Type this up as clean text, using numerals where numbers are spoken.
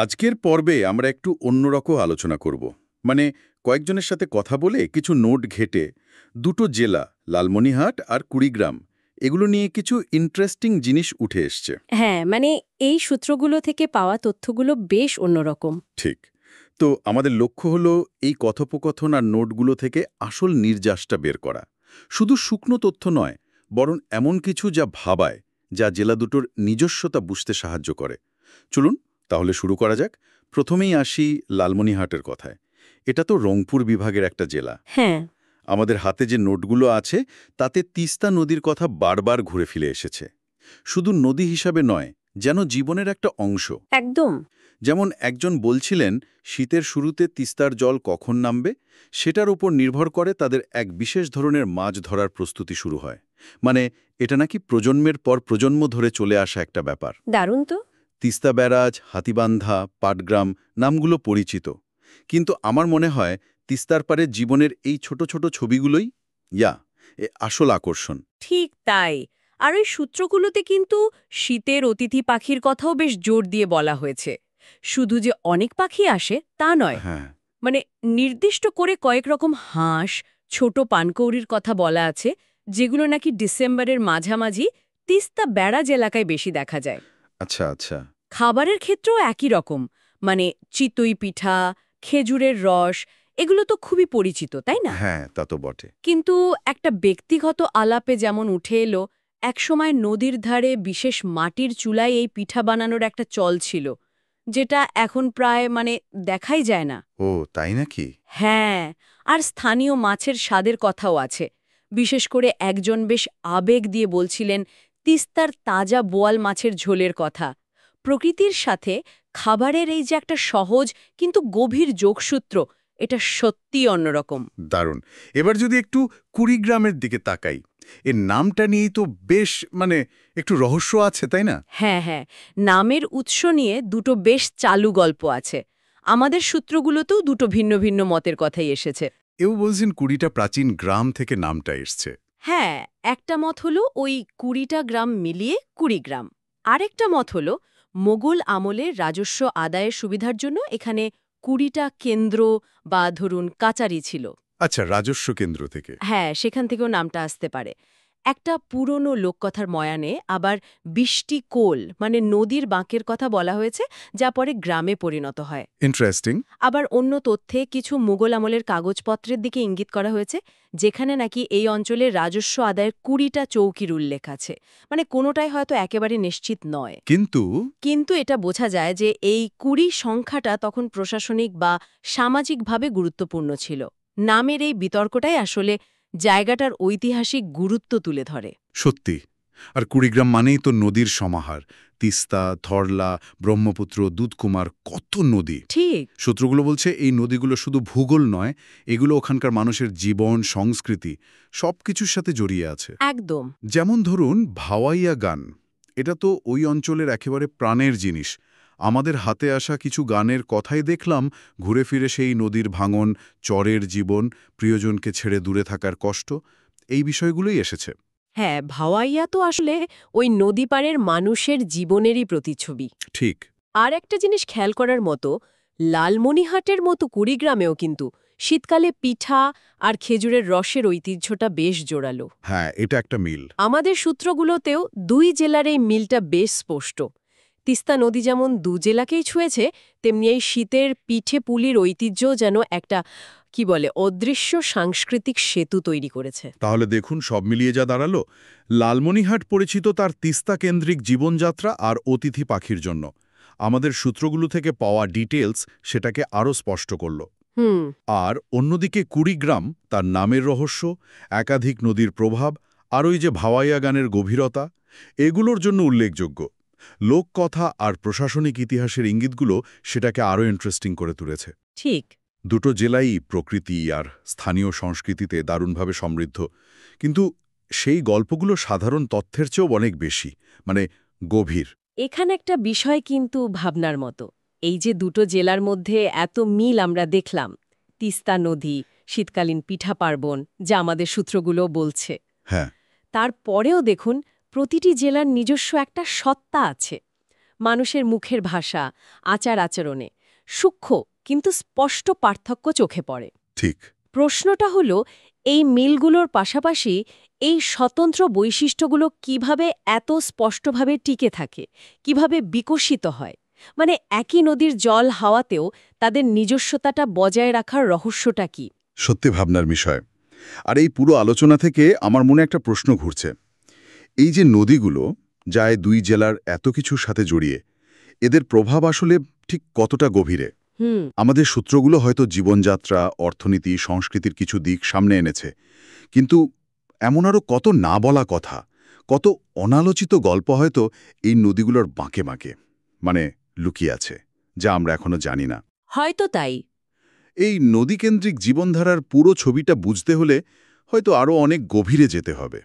আজকের পর্বে আমরা একটু অন্যরকম আলোচনা করব। মানে কয়েকজনের সাথে কথা বলে কিছু নোট ঘেটে দুটো জেলা, লালমনিরহাট আর কুড়িগ্রাম, এগুলো নিয়ে কিছু ইন্টারেস্টিং জিনিস উঠে এসছে। হ্যাঁ, মানে এই সূত্রগুলো থেকে পাওয়া তথ্যগুলো বেশ অন্যরকম। ঠিক। তো আমাদের লক্ষ্য হলো এই কথোপকথন আর নোটগুলো থেকে আসল নির্যাসটা বের করা। শুধু শুকনো তথ্য নয়, বরং এমন কিছু যা ভাবায়, যা জেলা দুটোর নিজস্বতা বুঝতে সাহায্য করে। চলুন তাহলে শুরু করা যাক। প্রথমেই আসি লালমনিরহাটের কথায়। এটা তো রংপুর বিভাগের একটা জেলা। হ্যাঁ, আমাদের হাতে যে নোটগুলো আছে তাতে তিস্তা নদীর কথা বারবার ঘুরে ফিরে এসেছে। শুধু নদী হিসাবে নয়, যেন জীবনের একটা অংশ। একদম। যেমন একজন বলছিলেন শীতের শুরুতে তিস্তার জল কখন নামবে সেটার উপর নির্ভর করে তাদের এক বিশেষ ধরনের মাছ ধরার প্রস্তুতি শুরু হয়। মানে এটা নাকি প্রজন্মের পর প্রজন্ম ধরে চলে আসা একটা ব্যাপার। দারুণ তো। তিস্তা ব্যারাজ, হাতিবান্ধা, পাটগ্রাম নামগুলো পরিচিত, কিন্তু আমার মনে হয় তিস্তার পারে জীবনের এই ছোট ছোট ছবিগুলোই আসল আকর্ষণ। ঠিক তাই। আর ওই সূত্রগুলোতে কিন্তু শীতের অতিথি পাখির কথাও বেশ জোর দিয়ে বলা হয়েছে। শুধু যে অনেক পাখি আসে তা নয়, হ্যাঁ, মানে নির্দিষ্ট করে কয়েক রকম হাঁস, ছোট পানকৌড়ির কথা বলা আছে, যেগুলো নাকি ডিসেম্বরের মাঝামাঝি তিস্তা ব্যারাজ এলাকায় বেশি দেখা যায়। আচ্ছা আচ্ছা। খাবারের ক্ষেত্রেও একই রকম, মানে চিতই পিঠা, খেজুরের রস, এগুলো তো খুবই পরিচিত, তাই না? হ্যাঁ, তা তো বটে। কিন্তু একটা ব্যক্তিগত আলাপে যেমন উঠে এলো, একসময় নদীর ধারে বিশেষ মাটির চুলায় এই পিঠা বানানোর একটা চল ছিল, যেটা এখন প্রায় দেখাই যায় না। ও তাই নাকি? হ্যাঁ, আর স্থানীয় মাছের স্বাদের কথাও আছে। বিশেষ করে একজন বেশ আবেগ দিয়ে বলছিলেন তিস্তার তাজা বোয়াল মাছের ঝোলের কথা। প্রকৃতির সাথে খাবারের এই যে একটা সহজ কিন্তু গভীর যোগসূত্র, এটা সত্যিই অন্যরকম। দারুণ। এবার যদি একটু কুড়িগ্রামের দিকে তাকাই, এর নামটা নিয়েই তো বেশ একটু রহস্য আছে, তাই না? হ্যাঁ, হ্যাঁ, নামের উৎস নিয়ে দুটো বেশ চালু গল্প আছে। আমাদের সূত্রগুলোতেও দুটো ভিন্ন ভিন্ন মতের কথাই এসেছে। এও বলছেন ২০টা প্রাচীন গ্রাম থেকে নামটা এসছে। হ্যাঁ, একটা মত হলো ওই ২০টা গ্রাম মিলিয়ে কুড়িগ্রাম। আরেকটা মত হলো মোগল আমলের রাজস্ব আদায়ের সুবিধার জন্য এখানে ২০টা কেন্দ্র বা ধরুন কাচারি ছিল। আচ্ছা, রাজস্ব কেন্দ্র থেকে। হ্যাঁ, সেখান থেকেও নামটা আসতে পারে। একটা পুরনো লোককথার ময়ানে আবার ২০টি কোল মানে নদীর বাঁকের কথা বলা হয়েছে, যা পরে গ্রামে পরিণত হয়। ইন্টারেস্টিং। আবার অন্য তথ্যে কিছু মুঘল আমলের কাগজপত্রের দিকে ইঙ্গিত করা হয়েছে, যেখানে নাকি এই অঞ্চলের রাজস্ব আদায়ের ২০টা চৌকির উল্লেখ আছে। মানে কোনোটাই হয়তো একেবারে নিশ্চিত নয়। কিন্তু এটা বোঝা যায় যে এই ২০ সংখ্যাটা তখন প্রশাসনিক বা সামাজিকভাবে গুরুত্বপূর্ণ ছিল। নামের এই বিতর্কটাই আসলে জায়গাটার ঐতিহাসিক গুরুত্ব তুলে ধরে। সত্যি। আর কুড়িগ্রাম মানেই তো নদীর সমাহার। তিস্তা, ধরলা, ব্রহ্মপুত্র, দুধকুমার, কত নদী। ঠিক। সূত্রগুলো বলছে এই নদীগুলো শুধু ভূগোল নয়, এগুলো ওখানকার মানুষের জীবন, সংস্কৃতি সবকিছুর সাথে জড়িয়ে আছে। একদম। যেমন ধরুন ভাওয়াইয়া গান, এটা তো ওই অঞ্চলের একেবারে প্রাণের জিনিস। আমাদের হাতে আসা কিছু গানের কথাই দেখলাম ঘুরে ফিরে সেই নদীর ভাঙন, চরের জীবন, প্রিয়জনকে ছেড়ে দূরে থাকার কষ্ট, এই বিষয়গুলোই এসেছে। হ্যাঁ, ভাওয়াইয়া তো আসলে ওই নদী পাড়ের মানুষের জীবনেরই প্রতিচ্ছবি। ঠিক। আর একটা জিনিস খেয়াল করার মতো, লালমনিরহাটের মতো কুড়িগ্রামেও কিন্তু শীতকালে পিঠা আর খেজুরের রসের ঐতিহ্যটা বেশ জোরালো। হ্যাঁ, এটা একটা মিল। আমাদের সূত্রগুলোতেও দুই জেলার এই মিলটা বেশ স্পষ্ট। তিস্তা নদী যেমন দু জেলাকেই ছুঁয়েছে, তেমনি এই শীতের পিঠে পুলির ঐতিহ্যও যেন একটা অদৃশ্য সাংস্কৃতিক সেতু তৈরি করেছে। তাহলে দেখুন সব মিলিয়ে যা দাঁড়ালো, লালমনিরহাট পরিচিত তার তিস্তা কেন্দ্রিক জীবনযাত্রা আর অতিথি পাখির জন্য। আমাদের সূত্রগুলো থেকে পাওয়া ডিটেলস সেটাকে আরও স্পষ্ট করল। হুম। আর অন্যদিকে কুড়িগ্রাম তার নামের রহস্য, একাধিক নদীর প্রভাব আর ওই যে ভাওয়াইয়া গানের গভীরতা, এগুলোর জন্য উল্লেখযোগ্য। লোককথা আর প্রশাসনিক ইতিহাসের ইঙ্গিতগুলো সেটাকে আরও ইন্টারেস্টিং করে তুলেছে। ঠিক। দুটো জেলাই প্রকৃতি আর স্থানীয় সংস্কৃতিতে দারুণভাবে সমৃদ্ধ, কিন্তু সেই গল্পগুলো সাধারণ তথ্যের চেয়েও অনেক বেশি, গভীর। এখানে একটা বিষয় কিন্তু ভাবনার মতো। এই যে দুটো জেলার মধ্যে এত মিল আমরা দেখলাম, তিস্তা নদী, শীতকালীন পিঠা পার্বণ, যা আমাদের সূত্রগুলো বলছে, হ্যাঁ। তারপরেও দেখুন প্রতিটি জেলার নিজস্ব একটা সত্তা আছে। মানুষের মুখের ভাষা, আচার-আচরণে সূক্ষ্ম কিন্তু স্পষ্ট পার্থক্য চোখে পড়ে। ঠিক। প্রশ্নটা হলো, এই মিলগুলোর পাশাপাশি এই স্বতন্ত্র বৈশিষ্ট্যগুলো কিভাবে এত স্পষ্টভাবে টিকে থাকে, কিভাবে বিকশিত হয়? মানে একই নদীর জল হাওয়াতেও তাদের নিজস্বতাটা বজায় রাখার রহস্যটা কি? সত্যি ভাবনার বিষয়। আর এই পুরো আলোচনা থেকে আমার মনে একটা প্রশ্ন ঘুরছে। এই যে নদীগুলো যায় দুই জেলার এত কিছুর সাথে জড়িয়ে, এদের প্রভাব আসলে ঠিক কতটা গভীরে? আমাদের সূত্রগুলো হয়তো জীবনযাত্রা, অর্থনীতি, সংস্কৃতির কিছু দিক সামনে এনেছে, কিন্তু এমন আরও কত না বলা কথা, কত অনালোচিত গল্প হয়তো এই নদীগুলোর বাঁকে বাঁকে মানে লুকিয়ে আছে, যা আমরা এখনো জানি না। হয়তো তাই। এই নদীকেন্দ্রিক জীবনধারার পুরো ছবিটা বুঝতে হলে হয়তো আরও অনেক গভীরে যেতে হবে।